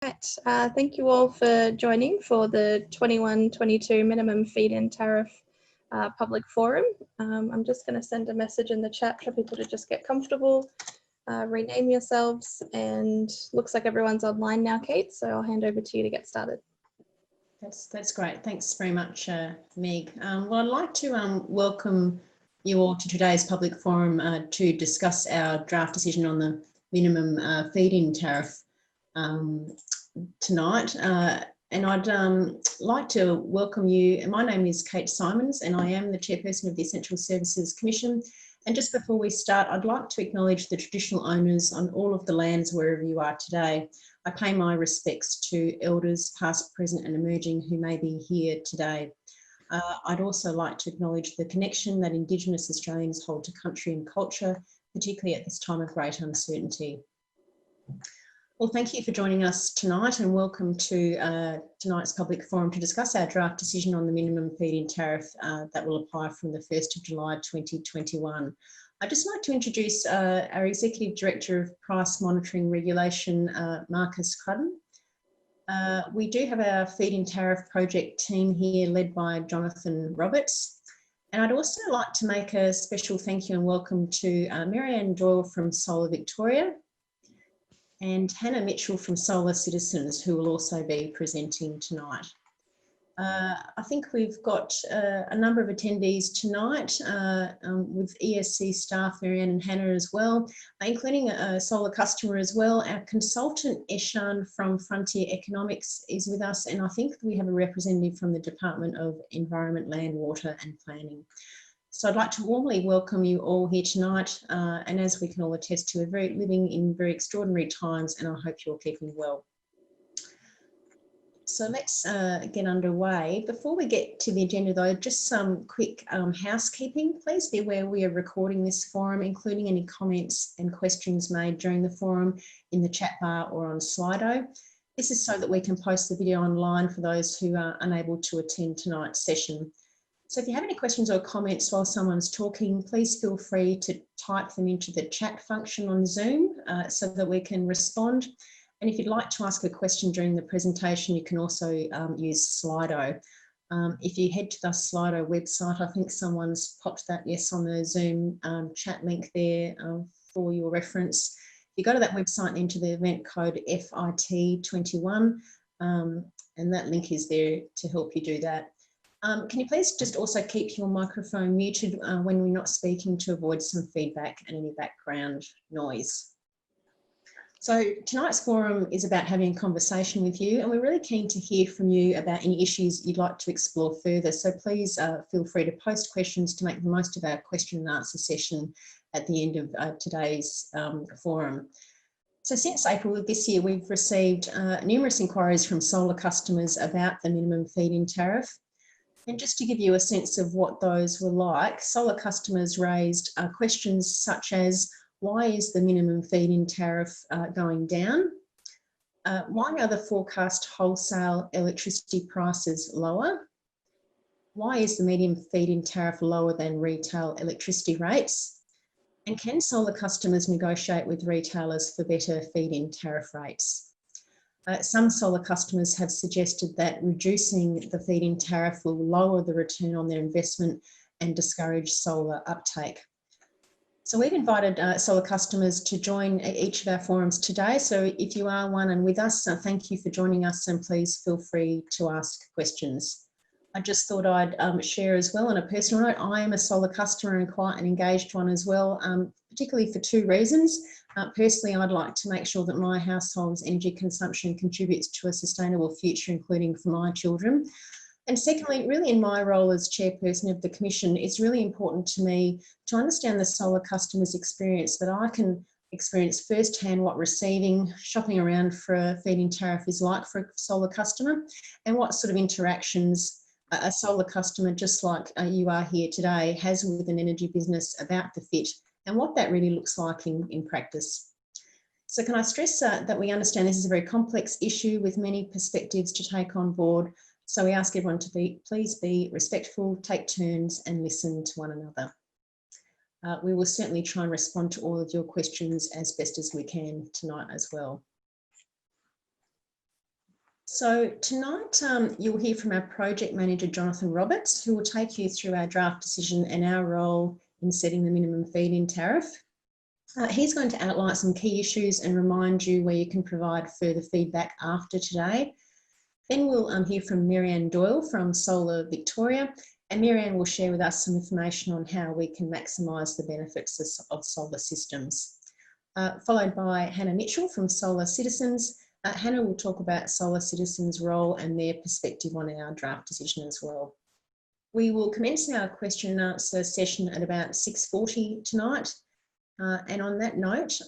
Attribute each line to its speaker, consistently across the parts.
Speaker 1: Right. Thank you all for joining for the 21-22 minimum feed-in tariff public forum. I'm just going to send a message in the chat for people to just get comfortable, rename yourselves, and looks like everyone's online now, Kate, so I'll hand over to you to get started.
Speaker 2: That's great. Thanks very much, Meg. Well, I'd like to welcome you all to today's public forum to discuss our draft decision on the minimum feed-in tariff tonight. And I'd like to welcome you. My name is Kate Simons and I am the chairperson of the Essential Services Commission. And just before we start, I'd like to acknowledge the traditional owners on all of the lands wherever you are today. I pay my respects to elders past, present and emerging who may be here today. I'd also like to acknowledge the connection that Indigenous Australians hold to country and culture, particularly at this time of great uncertainty. Well, thank you for joining us tonight and welcome to tonight's public forum to discuss our draft decision on the minimum feed-in tariff that will apply from the 1st of July 2021. I'd just like to introduce our Executive Director of Price Monitoring Regulation, Marcus Crudden. We do have our feed-in tariff project team here led by Jonathan Roberts. And I'd also like to make a special thank you and welcome to Marianne Doyle from Solar Victoria and Hannah Mitchell from Solar Citizens, who will also be presenting tonight. I think we've got a number of attendees tonight with ESC staff, Marianne and Hannah as well, including a solar customer as well. Our consultant, Eshan from Frontier Economics is with us, and I think we have a representative from the Department of Environment, Land, Water and Planning. So I'd like to warmly welcome you all here tonight, and as we can all attest to, we're living in very extraordinary times, and I hope you're keeping well. So let's get underway. Before we get to the agenda though, just some quick housekeeping. Please be aware we are recording this forum, including any comments and questions made during the forum in the chat bar or on Slido. This is so that we can post the video online for those who are unable to attend tonight's session. So if you have any questions or comments while someone's talking, please feel free to type them into the chat function on Zoom so that we can respond. And if you'd like to ask a question during the presentation, you can also use Slido. If you head to the Slido website, I think someone's popped that, yes, on the Zoom chat link there for your reference. You go to that website and enter the event code FIT21, and that link is there to help you do that. Can you please just also keep your microphone muted when we're not speaking to avoid some feedback and any background noise. So tonight's forum is about having a conversation with you, and we're really keen to hear from you about any issues you'd like to explore further. So please feel free to post questions to make the most of our question and answer session at the end of today's forum. So since April of this year, we've received numerous inquiries from solar customers about the minimum feed-in tariff. And just to give you a sense of what those were like, solar customers raised questions such as, why is the minimum feed-in tariff going down? Why are the forecast wholesale electricity prices lower? Why is the medium feed-in tariff lower than retail electricity rates? And can solar customers negotiate with retailers for better feed-in tariff rates? Some solar customers have suggested that reducing the feed-in tariff will lower the return on their investment and discourage solar uptake. So we've invited solar customers to join each of our forums today. So if you are one and with us, thank you for joining us and please feel free to ask questions. I just thought I'd share as well on a personal note, I am a solar customer and quite an engaged one as well, particularly for two reasons. Personally, I'd like to make sure that my household's energy consumption contributes to a sustainable future, including for my children. And secondly, really in my role as chairperson of the Commission, it's really important to me to understand the solar customers' experience, that I can experience firsthand what receiving, shopping around for a feed-in tariff is like for a solar customer, and what sort of interactions a solar customer, just like you are here today, has with an energy business about the FIT, and what that really looks like in practice. So can I stress that we understand this is a very complex issue with many perspectives to take on board. So we ask everyone to please be respectful, take turns and listen to one another. We will certainly try and respond to all of your questions as best as we can tonight as well. So tonight you'll hear from our project manager, Jonathan Roberts, who will take you through our draft decision and our role in setting the minimum feed-in tariff. He's going to outline some key issues and remind you where you can provide further feedback after today. Then we'll hear from Marianne Doyle from Solar Victoria, and Marianne will share with us some information on how we can maximise the benefits of solar systems. Followed by Hannah Mitchell from Solar Citizens. Hannah will talk about Solar Citizens' role and their perspective on our draft decision as well. We will commence our question and answer session at about 6:40 tonight. And on that note,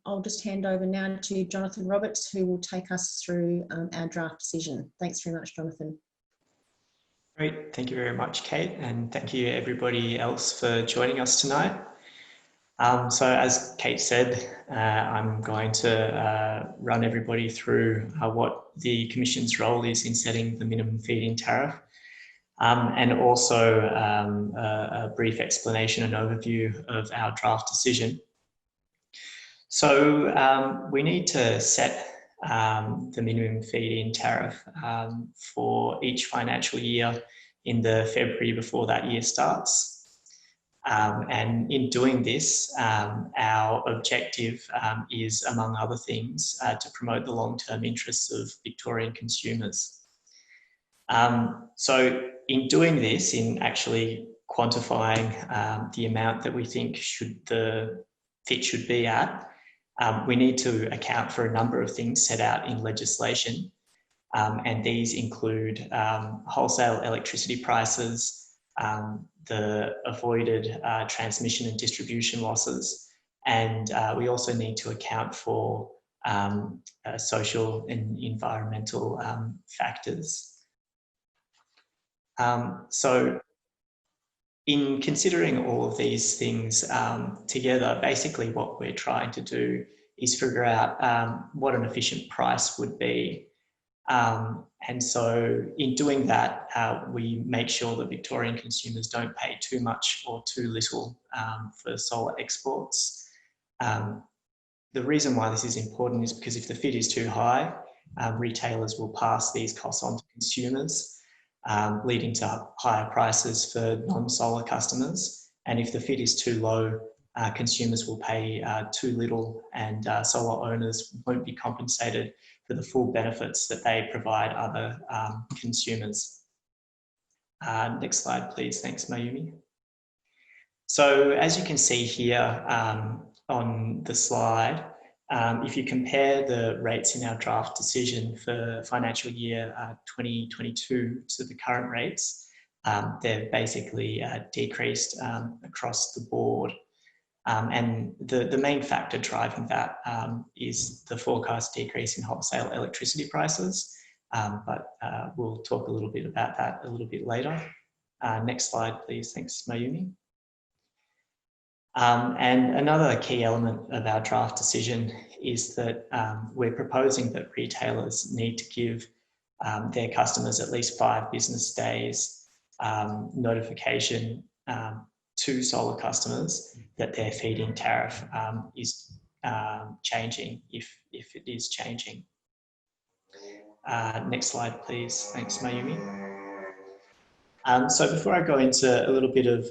Speaker 2: I'll just hand over now to Jonathan Roberts, who will take us through our draft decision. Thanks very much, Jonathan.
Speaker 3: Great, thank you very much, Kate, and thank you everybody else for joining us tonight. So as Kate said, I'm going to run everybody through what the Commission's role is in setting the minimum feed-in tariff, and also a brief explanation and overview of our draft decision. So we need to set the minimum feed-in tariff for each financial year in the February before that year starts. And in doing this, our objective is, among other things, to promote the long-term interests of Victorian consumers. So in doing this, in actually quantifying the amount that we think the FIT should be at, we need to account for a number of things set out in legislation. And these include wholesale electricity prices, the avoided transmission and distribution losses, and we also need to account for social and environmental factors. So in considering all of these things together, basically what we're trying to do is figure out what an efficient price would be. And so in doing that, we make sure that Victorian consumers don't pay too much or too little for solar exports. The reason why this is important is because if the FIT is too high, retailers will pass these costs on to consumers, leading to higher prices for non-solar customers. And if the FIT is too low, consumers will pay too little, and solar owners won't be compensated for the full benefits that they provide other consumers. Next slide, please. Thanks, Mayumi. So as you can see here on the slide, if you compare the rates in our draft decision for financial year 2022 to the current rates, they've basically decreased across the board. And the main factor driving that is the forecast decrease in wholesale electricity prices, but we'll talk a little bit about that a little bit later. Next slide, please. Thanks, Mayumi. And another key element of our draft decision is that we're proposing that retailers need to give their customers at least 5 business days notification to solar customers that their feed-in tariff is changing, if it is changing. Next slide, please. Thanks, Mayumi. So before I go into a little bit of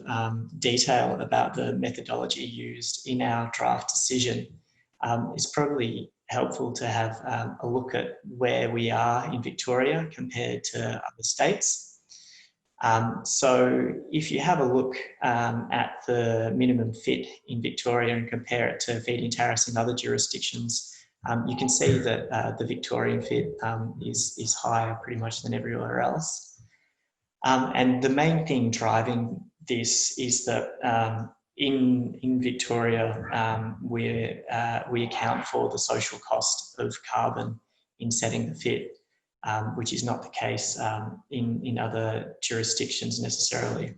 Speaker 3: detail about the methodology used in our draft decision, it's probably helpful to have a look at where we are in Victoria compared to other states. So if you have a look at the minimum FIT in Victoria and compare it to feed-in tariffs in other jurisdictions, you can see that the Victorian FIT is higher pretty much than everywhere else. And the main thing driving this is that in Victoria, we account for the social cost of carbon in setting the FIT, which is not the case in other jurisdictions necessarily.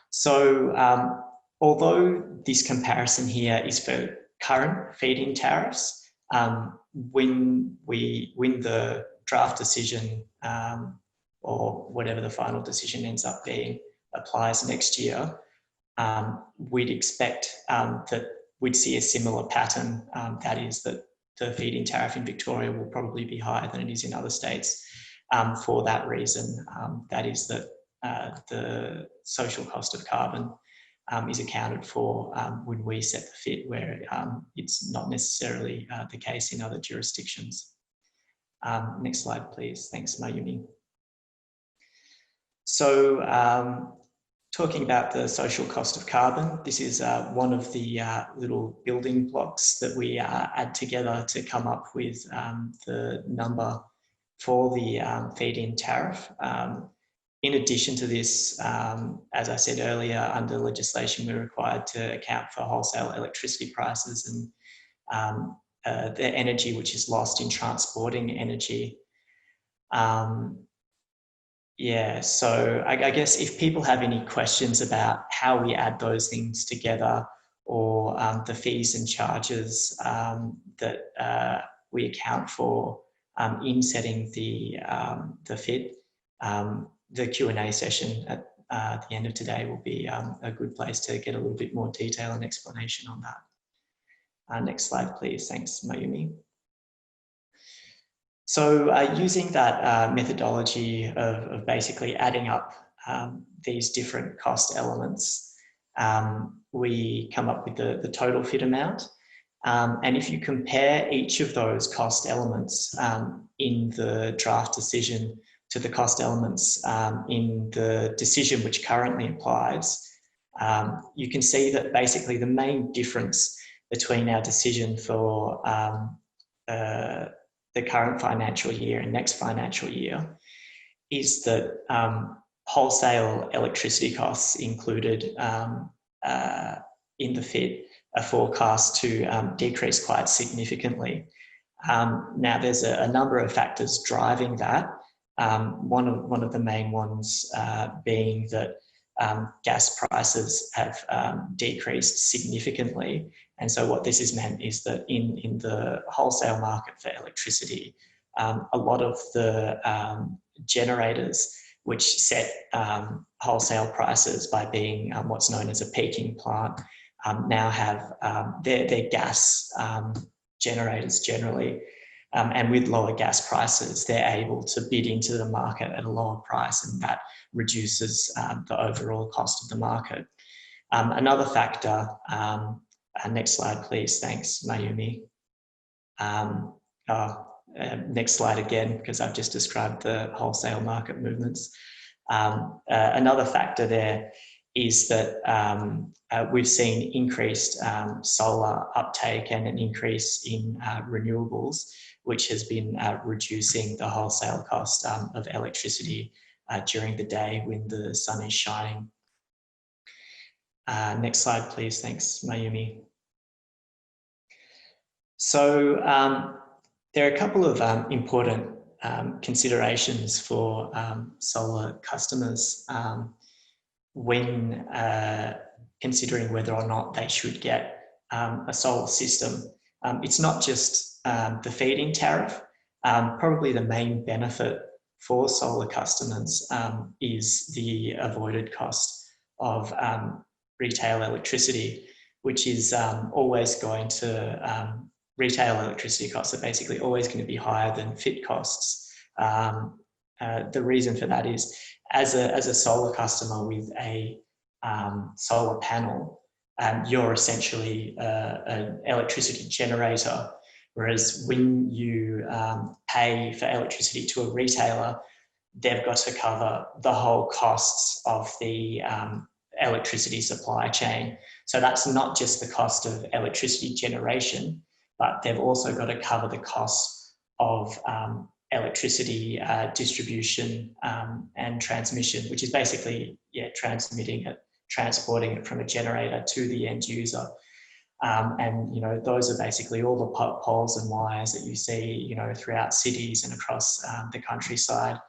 Speaker 3: So although this comparison here is for current feed-in tariffs, when the draft decision or whatever the final decision ends up being applies next year, we'd expect that we'd see a similar pattern, that is that the feed-in tariff in Victoria will probably be higher than it is in other states for that reason. That is that the social cost of carbon is accounted for when we set the FIT, where it's not necessarily the case in other jurisdictions. Next slide, please. Thanks, Mayumi. So talking about the social cost of carbon, this is one of the little building blocks that we add together to come up with the number for the feed-in tariff. In addition to this, as I said earlier, under legislation, we're required to account for wholesale electricity prices and the energy which is lost in transporting energy. Yeah, so I guess if people have any questions about how we add those things together, or the fees and charges that we account for in setting the FIT, the Q&A session at the end of today will be a good place to get a little bit more detail and explanation on that. Next slide, please. Thanks, Mayumi. So using that methodology of basically adding up these different cost elements, we come up with the total FIT amount. And if you compare each of those cost elements in the draft decision to the cost elements in the decision which currently applies, you can see that basically the main difference between our decision for the current financial year and next financial year is that wholesale electricity costs included in the FIT are forecast to decrease quite significantly. Now, there's a number of factors driving that. One of the main ones being that gas prices have decreased significantly. And so what this has meant is that in the wholesale market for electricity, a lot of the generators which set wholesale prices by being what's known as a peaking plant now have their gas generators generally. And with lower gas prices, they're able to bid into the market at a lower price, and that reduces the overall cost of the market. Another factor, next slide, please. Thanks, Mayumi. Next slide again, because I've just described the wholesale market movements. Another factor there is that we've seen increased solar uptake and an increase in renewables, which has been reducing the wholesale cost of electricity during the day when the sun is shining. Next slide, please. Thanks, Mayumi. So there are a couple of important considerations for solar customers when considering whether or not they should get a solar system. It's not just the feed-in tariff. Probably the main benefit for solar customers is the avoided cost of retail electricity, which is always going to, retail electricity costs are basically always going to be higher than FIT costs. The reason for that is as a solar customer with a solar panel, you're essentially an electricity generator, whereas when you pay for electricity to a retailer, they've got to cover the whole costs of the electricity supply chain. So that's not just the cost of electricity generation, but they've also got to cover the costs of electricity distribution and transmission, which is basically transmitting it, transporting it from a generator to the end user. And those are basically all the poles and wires that you see throughout cities and across the countryside,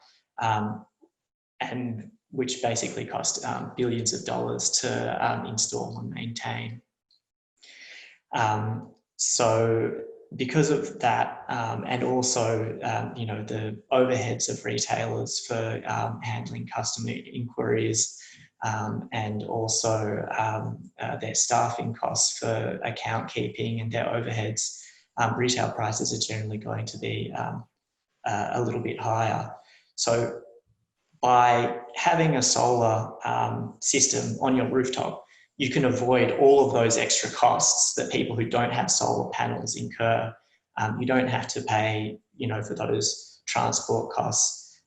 Speaker 3: and which basically cost billions of dollars to install and maintain. So because of that, and also the overheads of retailers for handling customer inquiries, and also their staffing costs for account keeping and their overheads, retail prices are generally going to be a little bit higher. So by having a solar system on your rooftop, you can avoid all of those extra costs that people who don't have solar panels incur. You don't have to pay, for those transport costs.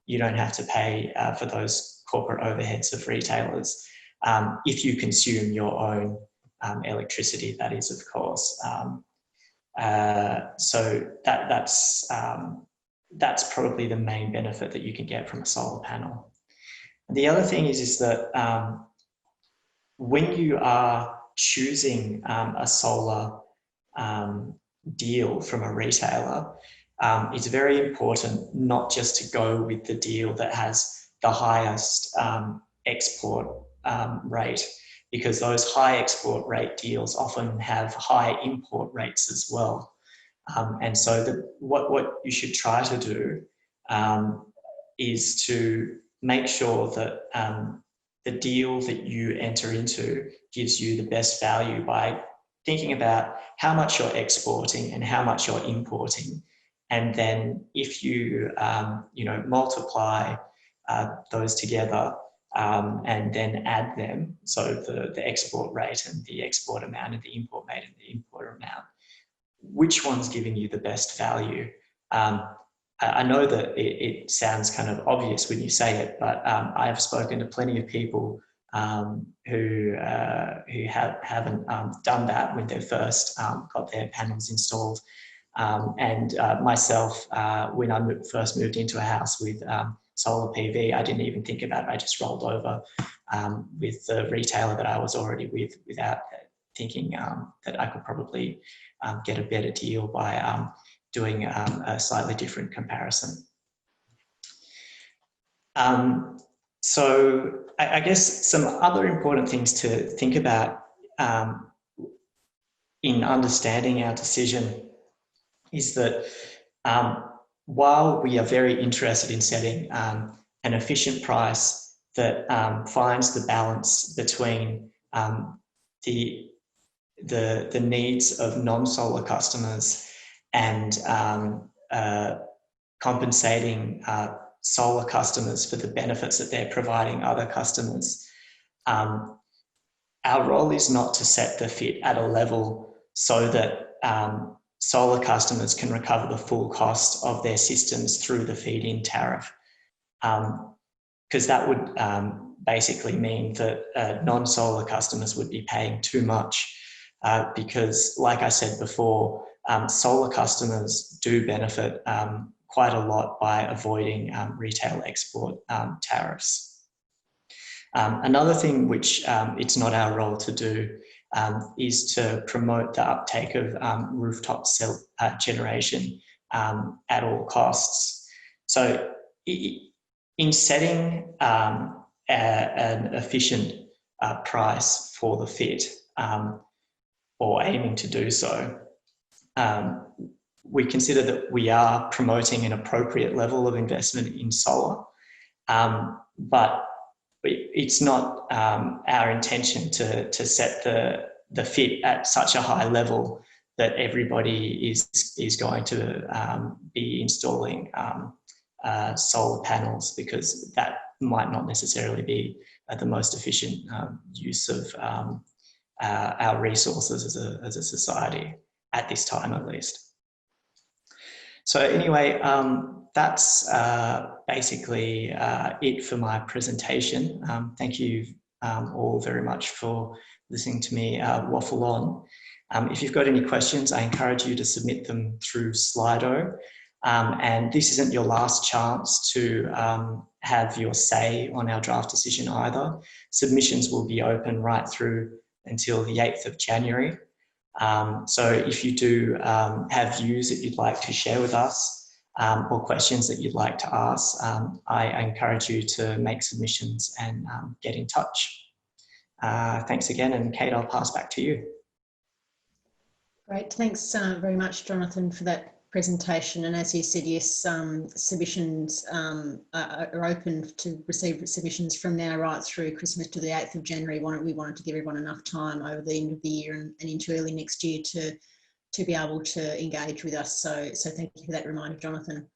Speaker 3: You don't have to pay for those corporate overheads of retailers if you consume your own electricity, that is, of course. So that's probably the main benefit that you can get from a solar panel. And the other thing is that when you are choosing a solar deal from a retailer, it's very important not just to go with the deal that has the highest export rate, because those high export rate deals often have high import rates as well. And so what you should try to do is to make sure that the deal that you enter into gives you the best value by thinking about how much you're exporting and how much you're importing. And then if you, multiply those together and then add them, so the export rate and the export amount and the import rate and the import amount, which one's giving you the best value? I know that it sounds kind of obvious when you say it, but I have spoken to plenty of people who haven't done that when they first got their panels installed. And myself, when I first moved into a house with solar PV, I didn't even think about it. I just rolled over with the retailer that I was already with without thinking that I could probably get a better deal by doing a slightly different comparison. So I guess some other important things to think about in understanding our decision is that while we are very interested in setting an efficient price that finds the balance between the needs of non-solar customers and compensating solar customers for the benefits that they're providing other customers, our role is not to set the FIT at a level so that solar customers can recover the full cost of their systems through the feed-in tariff, because that would basically mean that non-solar customers would be paying too much, because, like I said before, solar customers do benefit quite a lot by avoiding retail export tariffs. Another thing which it's not our role to do is to promote the uptake of rooftop cell generation at all costs. So in setting an efficient price for the FIT, or aiming to do so, we consider that we are promoting an appropriate level of investment in solar, but it's not our intention to set the FIT at such a high level that everybody is going to be installing solar panels, because that might not necessarily be the most efficient use of our resources as a society at this time, at least. So anyway, that's basically it for my presentation. Thank you all very much for listening to me waffle on. If you've got any questions, I encourage you to submit them through Slido. And this isn't your last chance to have your say on our draft decision either. Submissions will be open right through until the 8th of January. So if you do have views that you'd like to share with us or questions that you'd like to ask, I encourage you to make submissions and get in touch. Thanks again, and Kate, I'll pass back to you.
Speaker 2: Great, thanks very much, Jonathan, for that presentation. And as you said, yes, submissions are open to receive submissions from now right through Christmas to the 8th of January. We wanted to give everyone enough time over the end of the year and into early next year to to be able to engage with us. So thank you for that reminder, Jonathan.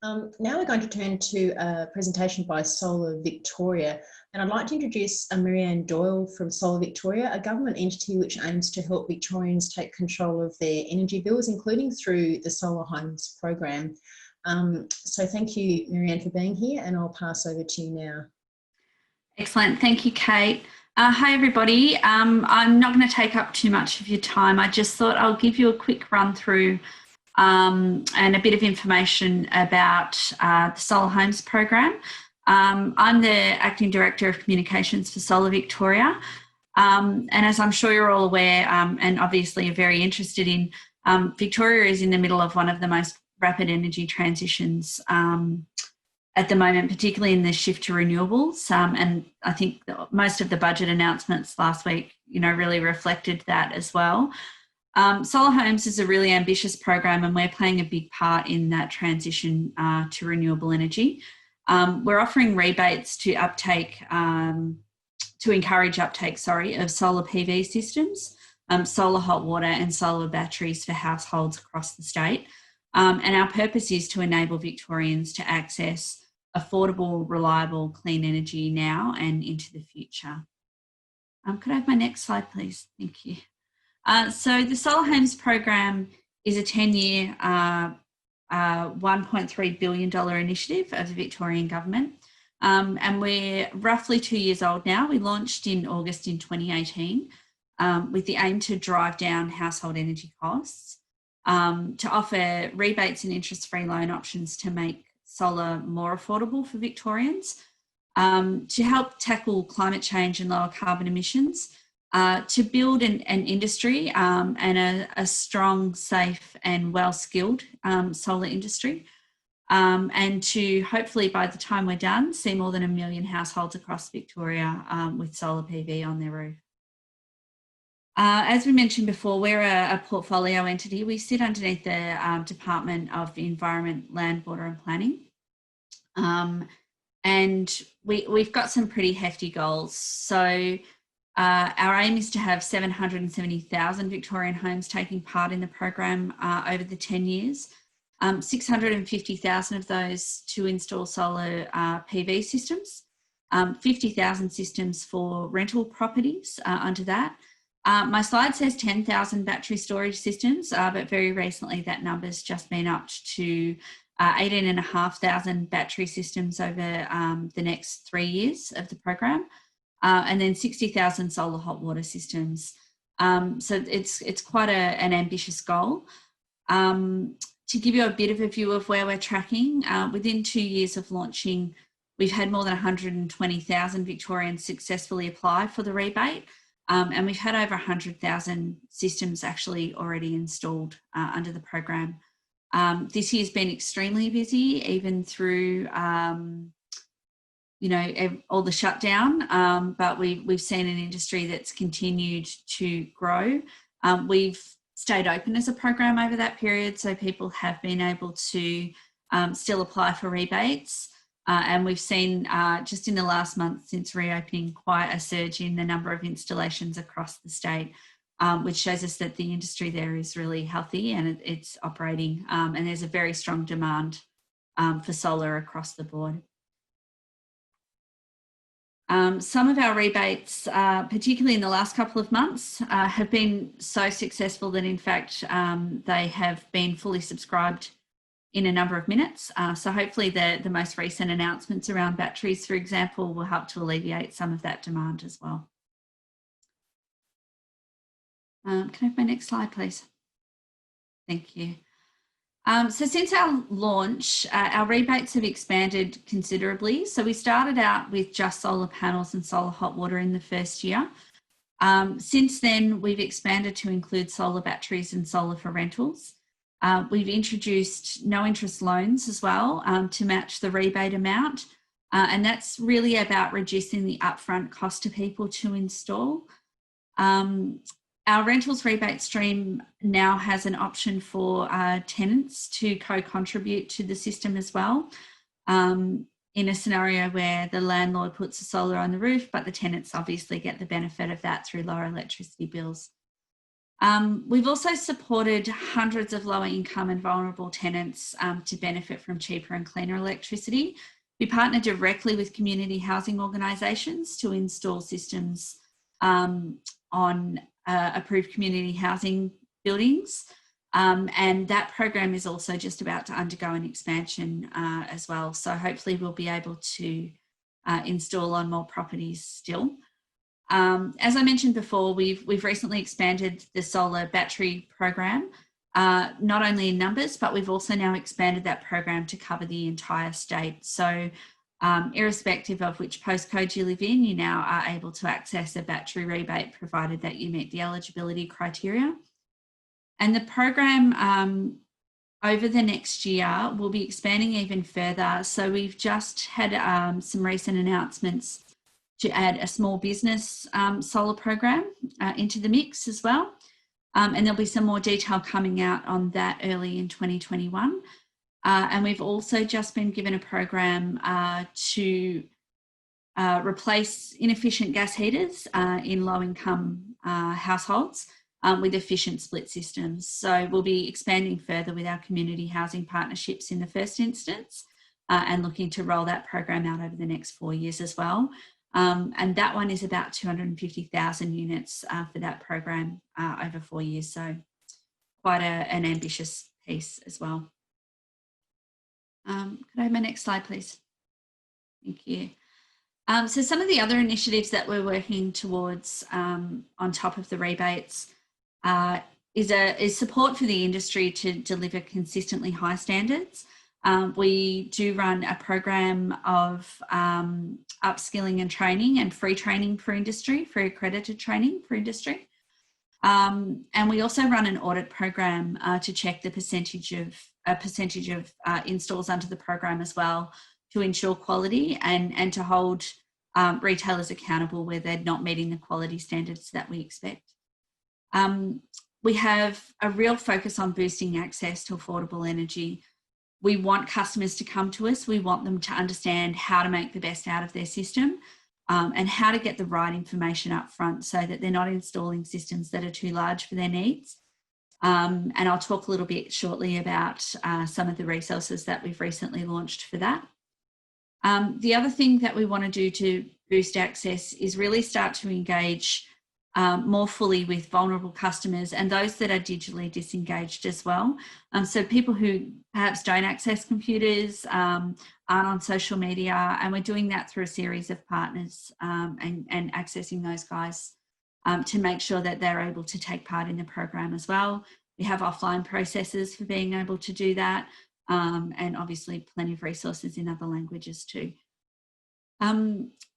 Speaker 2: Now we're going to turn to a presentation by Solar Victoria, and I'd like to introduce Marianne Doyle from Solar Victoria, a government entity which aims to help Victorians take control of their energy bills, including through the Solar Homes program. So thank you, Marianne, for being here, and I'll pass over to you now.
Speaker 4: Excellent. Thank you, Kate. Hi, everybody. I'm not going to take up too much of your time. I just thought I'll give you a quick run through and a bit of information about the Solar Homes program. I'm the Acting Director of Communications for Solar Victoria. And as I'm sure you're all aware, and obviously are very interested in, Victoria is in the middle of one of the most rapid energy transitions at the moment, particularly in the shift to renewables. And I think most of the budget announcements last week, really reflected that as well. Solar Homes is a really ambitious program, and we're playing a big part in that transition to renewable energy. We're offering rebates to encourage uptake, of solar PV systems, solar hot water and solar batteries for households across the state. And our purpose is to enable Victorians to access affordable, reliable, clean energy now and into the future. Could I have my next slide, please? Thank you. So the Solar Homes program is a 10-year, $1.3 billion initiative of the Victorian government. And we're roughly 2 years old now. We launched in August in 2018 with the aim to drive down household energy costs, to offer rebates and interest-free loan options to make solar more affordable for Victorians, to help tackle climate change and lower carbon emissions, to build an industry and a strong, safe and well-skilled solar industry, and to hopefully, by the time we're done, see more than 1 million households across Victoria with solar PV on their roof. As we mentioned before, we're a portfolio entity. We sit underneath the Department of Environment, Land, Water and Planning. And we've got some pretty hefty goals. So our aim is to have 770,000 Victorian homes taking part in the program over the 10 years. 650,000 of those to install solar PV systems, 50,000 systems for rental properties under that. My slide says 10,000 battery storage systems, but very recently that number's just been upped to 18,500 battery systems over the next 3 years of the program, and then 60,000 solar hot water systems. So it's quite an ambitious goal. To give you a bit of a view of where we're tracking, within 2 years of launching, we've had more than 120,000 Victorians successfully apply for the rebate. And we've had over 100,000 systems actually already installed under the program. This year's been extremely busy, even through, all the shutdown, but we've seen an industry that's continued to grow. We've stayed open as a program over that period, so people have been able to still apply for rebates. And we've seen just in the last month since reopening quite a surge in the number of installations across the state, which shows us that the industry there is really healthy and it's operating, and there's a very strong demand for solar across the board. Some of our rebates, particularly in the last couple of months, have been so successful that in fact they have been fully subscribed in a number of minutes. So hopefully the most recent announcements around batteries, for example, will help to alleviate some of that demand as well. Can I have my next slide, please? Thank you. So since our launch, our rebates have expanded considerably. So we started out with just solar panels and solar hot water in the first year. Since then, we've expanded to include solar batteries and solar for rentals. We've introduced no interest loans as well to match the rebate amount. And that's really about reducing the upfront cost to people to install. Our rentals rebate stream now has an option for tenants to co-contribute to the system as well, in a scenario where the landlord puts the solar on the roof, but the tenants obviously get the benefit of that through lower electricity bills. We've also supported hundreds of lower income and vulnerable tenants to benefit from cheaper and cleaner electricity. We partner directly with community housing organisations to install systems on approved community housing buildings. And that program is also just about to undergo an expansion as well. So hopefully we'll be able to install on more properties still. As I mentioned before, we've recently expanded the solar battery program, not only in numbers, but we've also now expanded that program to cover the entire state. So irrespective of which postcode you live in, you now are able to access a battery rebate provided that you meet the eligibility criteria. And the program over the next year will be expanding even further. So we've just had some recent announcements to add a small business solar program into the mix as well. And there'll be some more detail coming out on that early in 2021. And we've also just been given a program to replace inefficient gas heaters in low-income households with efficient split systems. So we'll be expanding further with our community housing partnerships in the first instance and looking to roll that program out over the next 4 years as well. And that one is about 250,000 units for that program over 4 years. So quite an ambitious piece as well. Could I have my next slide, please? Thank you. So some of the other initiatives that we're working towards on top of the rebates is support for the industry to deliver consistently high standards. We do run a program of upskilling and training and free training for industry, free accredited training for industry. And we also run an audit program to check the percentage of installs under the program as well, to ensure quality and to hold retailers accountable where they're not meeting the quality standards that we expect. We have a real focus on boosting access to affordable energy. We want customers to come to us. We want them to understand how to make the best out of their system and how to get the right information up front so that they're not installing systems that are too large for their needs. And I'll talk a little bit shortly about some of the resources that we've recently launched for that. The other thing that we want to do to boost access is really start to engage more fully with vulnerable customers and those that are digitally disengaged as well. So people who perhaps don't access computers, aren't on social media, and we're doing that through a series of partners and accessing those guys to make sure that they're able to take part in the program as well. We have offline processes for being able to do that, and obviously plenty of resources in other languages too.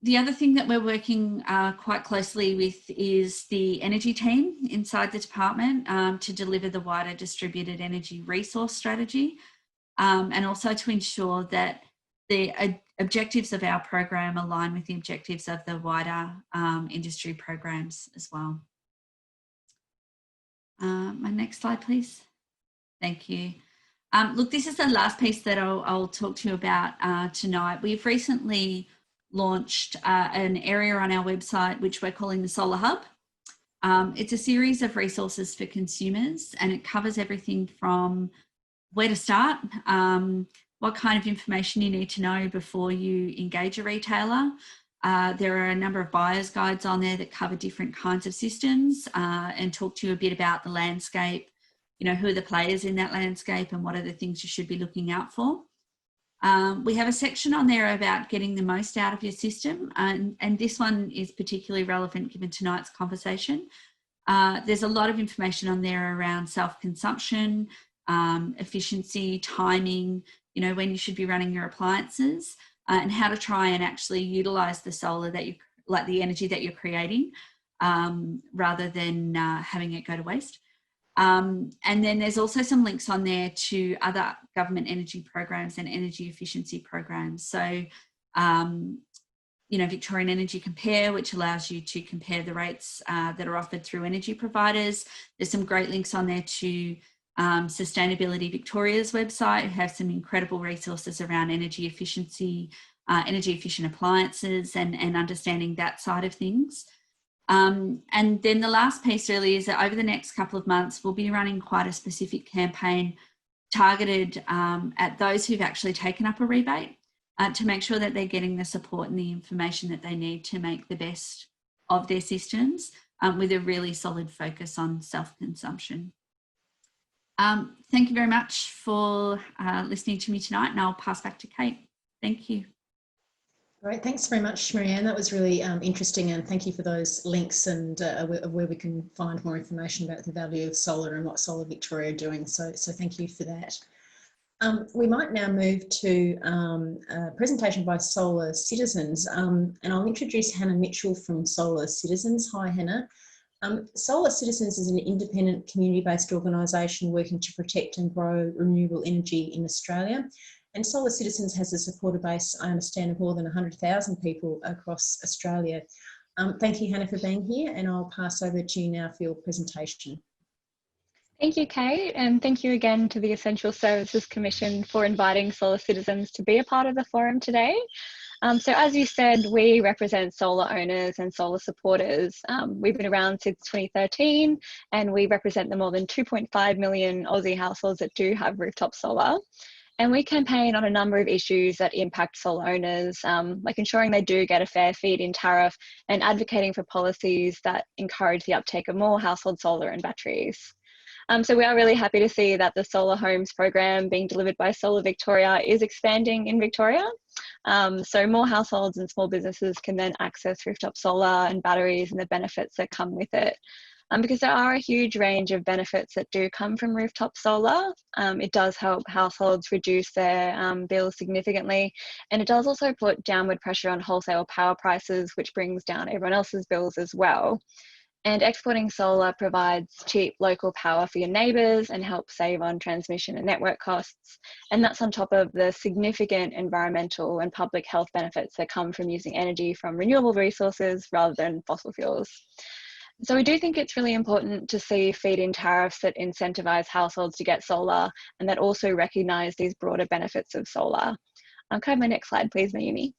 Speaker 4: The other thing that we're working quite closely with is the energy team inside the department to deliver the wider distributed energy resource strategy, and also to ensure that the objectives of our program align with the objectives of the wider industry programs as well. My next slide, please. Thank you. Look, this is the last piece that I'll talk to you about tonight. We've recently launched an area on our website which we're calling the Solar Hub. It's a series of resources for consumers, and it covers everything from where to start, what kind of information you need to know before you engage a retailer. There are a number of buyer's guides on there that cover different kinds of systems and talk to you a bit about the landscape, you know, who are the players in that landscape and what are the things you should be looking out for. We have a section on there about getting the most out of your system, and this one is particularly relevant given tonight's conversation. There's a lot of information on there around self-consumption, efficiency, timing, you know, when you should be running your appliances, and how to try and actually utilise the solar that you, like the energy that you're creating, rather than having it go to waste. And then there's also some links on there to other government energy programs and energy efficiency programs. So, you know, Victorian Energy Compare, which allows you to compare the rates that are offered through energy providers. There's some great links on there to Sustainability Victoria's website, who have some incredible resources around energy efficiency, energy efficient appliances and understanding that side of things. And then the last piece really is that over the next couple of months, we'll be running quite a specific campaign targeted at those who've actually taken up a rebate to make sure that they're getting the support and the information that they need to make the best of their systems, with a really solid focus on self-consumption. Thank you very much for listening to me tonight, and I'll pass back to Kate. Thank you.
Speaker 2: Great, thanks very much, Marianne. That was really interesting, and thank you for those links and where we can find more information about the value of solar and what Solar Victoria are doing. So thank you for that. We might now move to a presentation by Solar Citizens, and I'll introduce Hannah Mitchell from Solar Citizens. Hi, Hannah. Solar Citizens is an independent community-based organisation working to protect and grow renewable energy in Australia. And Solar Citizens has a supporter base, I understand, of more than 100,000 people across Australia. Thank you, Hannah, for being here, and I'll pass over to you now for your presentation.
Speaker 5: Thank you, Kate, and thank you again to the Essential Services Commission for inviting Solar Citizens to be a part of the forum today. So as you said, we represent solar owners and solar supporters. We've been around since 2013, and we represent the more than 2.5 million Aussie households that do have rooftop solar. And we campaign on a number of issues that impact solar owners, like ensuring they do get a fair feed-in tariff and advocating for policies that encourage the uptake of more household solar and batteries. So we are really happy to see that the Solar Homes program being delivered by Solar Victoria is expanding in Victoria. So more households and small businesses can then access rooftop solar and batteries and the benefits that come with it. Because there are a huge range of benefits that do come from rooftop solar. It does help households reduce their bills significantly, and it does also put downward pressure on wholesale power prices, which brings down everyone else's bills as well. And exporting solar provides cheap local power for your neighbours and helps save on transmission and network costs. And that's on top of the significant environmental and public health benefits that come from using energy from renewable resources rather than fossil fuels. So we do think it's really important to see feed-in tariffs that incentivise households to get solar and that also recognise these broader benefits of solar. Can I have my next slide, please, Mayumi?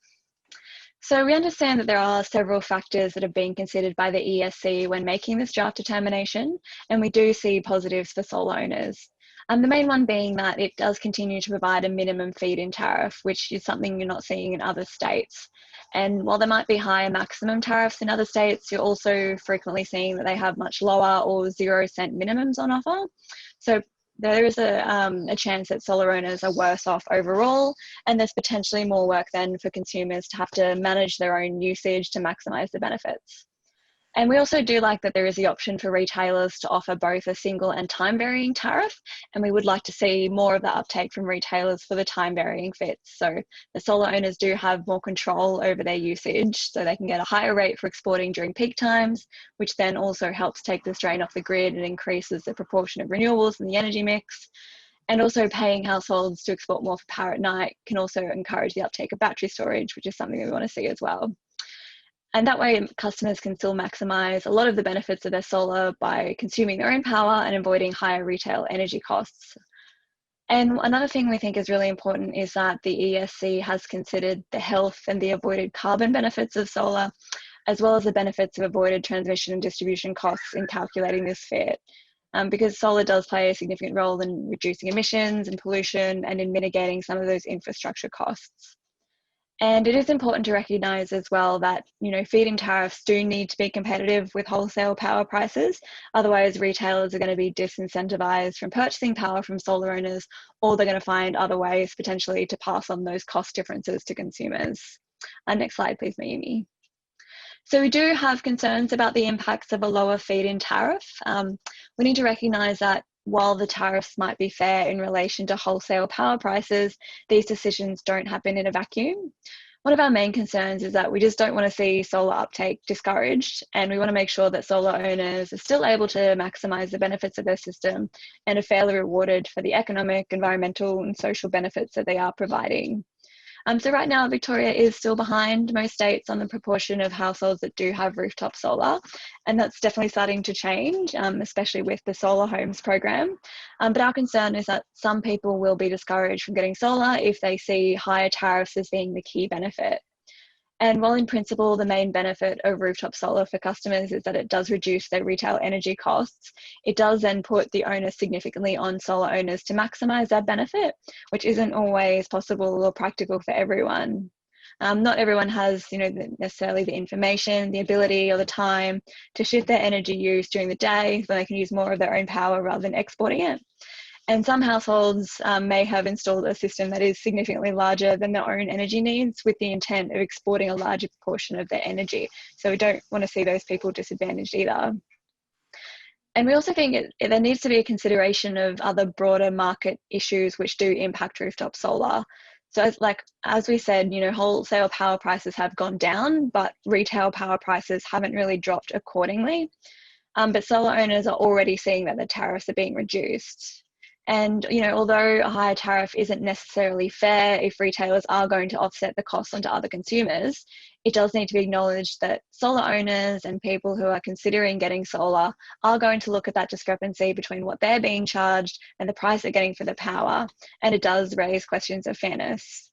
Speaker 5: So we understand that there are several factors that are being considered by the ESC when making this draft determination, and we do see positives for solar owners. The main one being that it does continue to provide a minimum feed-in tariff, which is something you're not seeing in other states. And while there might be higher maximum tariffs in other states, you're also frequently seeing that they have much lower or 0-cent minimums on offer. So there is a chance that solar owners are worse off overall, and there's potentially more work then for consumers to have to manage their own usage to maximise the benefits. And we also do like that there is the option for retailers to offer both a single and time varying tariff. And we would like to see more of that uptake from retailers for the time varying fits. So the solar owners do have more control over their usage, so they can get a higher rate for exporting during peak times, which then also helps take the strain off the grid and increases the proportion of renewables in the energy mix. And also paying households to export more for power at night can also encourage the uptake of battery storage, which is something we want to see as well. And that way customers can still maximise a lot of the benefits of their solar by consuming their own power and avoiding higher retail energy costs. And another thing we think is really important is that the ESC has considered the health and the avoided carbon benefits of solar, as well as the benefits of avoided transmission and distribution costs in calculating this FIT. Because solar does play a significant role in reducing emissions and pollution and in mitigating some of those infrastructure costs. And it is important to recognise as well that, feed-in tariffs do need to be competitive with wholesale power prices. Otherwise, retailers are going to be disincentivised from purchasing power from solar owners, or they're going to find other ways potentially to pass on those cost differences to consumers. Next slide, please, Mayumi. So we do have concerns about the impacts of a lower feed-in tariff. We need to recognise that while the tariffs might be fair in relation to wholesale power prices, these decisions don't happen in a vacuum. One of our main concerns is that we just don't want to see solar uptake discouraged, and we want to make sure that solar owners are still able to maximise the benefits of their system and are fairly rewarded for the economic, environmental and social benefits that they are providing. So right now, Victoria is still behind most states on the proportion of households that do have rooftop solar, and that's definitely starting to change, especially with the Solar Homes program. But our concern is that some people will be discouraged from getting solar if they see higher tariffs as being the key benefit. And while in principle, the main benefit of rooftop solar for customers is that it does reduce their retail energy costs, it does then put the onus significantly on solar owners to maximise that benefit, which isn't always possible or practical for everyone. Not everyone has, necessarily the information, the ability or the time to shift their energy use during the day so they can use more of their own power rather than exporting it. And some households may have installed a system that is significantly larger than their own energy needs with the intent of exporting a larger proportion of their energy. So we don't want to see those people disadvantaged either. And we also think there needs to be a consideration of other broader market issues which do impact rooftop solar. So as we said, wholesale power prices have gone down, but retail power prices haven't really dropped accordingly. But solar owners are already seeing that the tariffs are being reduced. And, although a higher tariff isn't necessarily fair if retailers are going to offset the costs onto other consumers, it does need to be acknowledged that solar owners and people who are considering getting solar are going to look at that discrepancy between what they're being charged and the price they're getting for the power. And it does raise questions of fairness.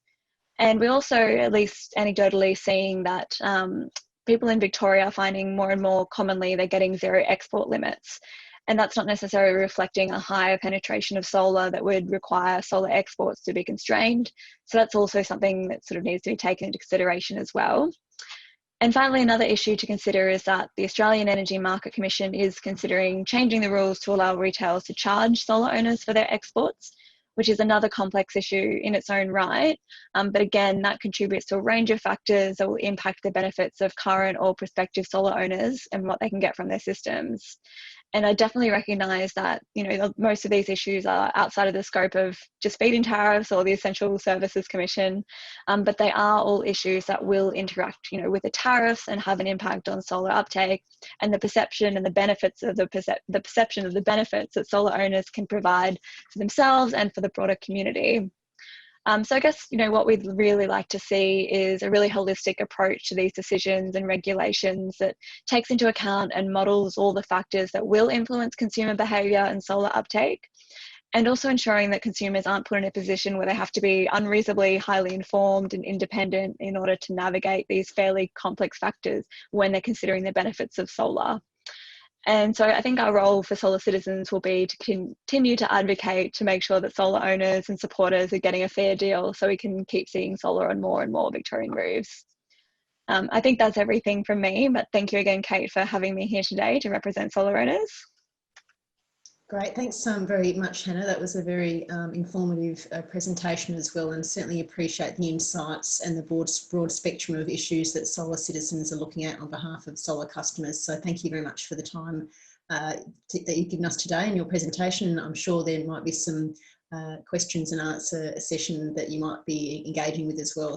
Speaker 5: And we also, at least anecdotally, seeing that people in Victoria are finding more and more commonly they're getting zero export limits. And that's not necessarily reflecting a higher penetration of solar that would require solar exports to be constrained. So that's also something that sort of needs to be taken into consideration as well. And finally, another issue to consider is that the Australian Energy Market Commission is considering changing the rules to allow retailers to charge solar owners for their exports, which is another complex issue in its own right. But again, that contributes to a range of factors that will impact the benefits of current or prospective solar owners and what they can get from their systems. And I definitely recognise that, most of these issues are outside of the scope of just feed-in tariffs or the Essential Services Commission, but they are all issues that will interact, with the tariffs and have an impact on solar uptake and the perception and the benefits of the perception of the benefits that solar owners can provide for themselves and for the broader community. So I guess, what we'd really like to see is a really holistic approach to these decisions and regulations that takes into account and models all the factors that will influence consumer behaviour and solar uptake, and also ensuring that consumers aren't put in a position where they have to be unreasonably highly informed and independent in order to navigate these fairly complex factors when they're considering the benefits of solar. And so I think our role for solar citizens will be to continue to advocate to make sure that solar owners and supporters are getting a fair deal so we can keep seeing solar on more and more Victorian roofs. I think that's everything from me, but thank you again, Kate, for having me here today to represent solar owners.
Speaker 2: Great, thanks very much, Hannah. That was a very informative presentation as well, and certainly appreciate the insights and the broad spectrum of issues that solar citizens are looking at on behalf of solar customers. So thank you very much for the time that you've given us today in your presentation. I'm sure there might be some questions and answer session that you might be engaging with as well.